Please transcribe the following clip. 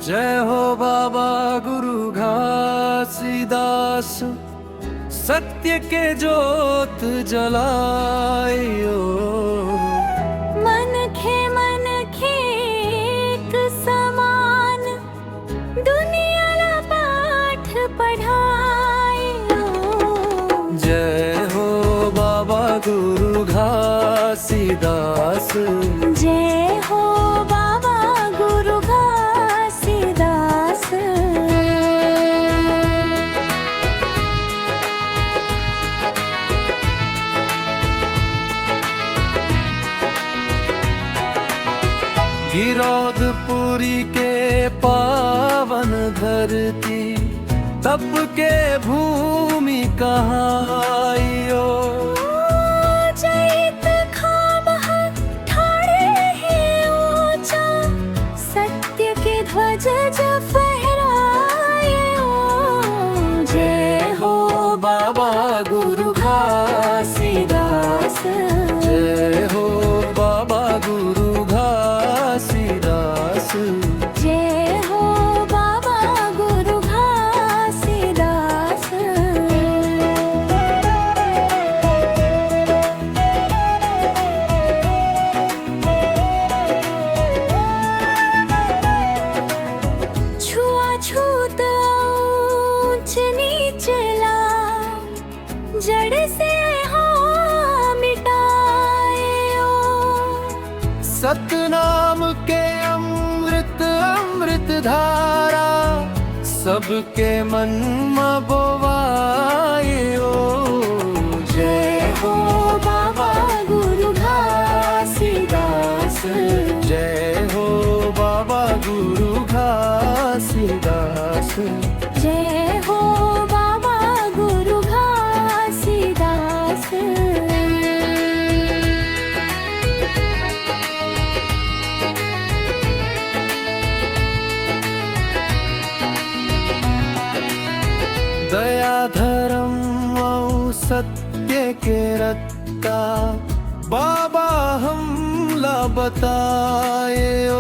जय हो बाबा गुरु घासीदास, सत्य के जोत जलायो। मन खे एक समान, दुनिया ला पाठ पढ़ायो। जय हो बाबा गुरु घासीदास, जय हो बाबा गुरु घासीदास। गिरौदपुरी के पावन धरती, तप के भूमि कहायो। जैत खामह ठाड़े है ऊंचा, सत्य के ध्वज जो फहरायो। जय हो बाबा गुरु घासीदास, जय हो बाबा गुरु घासीदास। जय हो बाबा गुरु घासीदास। छुआछूत ऊंच नीच ला, जड़ से हो मिटायो। सतनाम के अमृत अमृत धारा, सबके मन में बोवायो। जय हो बाबा गुरु घासीदास। जय हो बाबा गुरु घासीदास। जय हो बाबा गुरु घासीदास। दया धर्म और सत्य के रत्ता, बाबा हमला बताए ओ।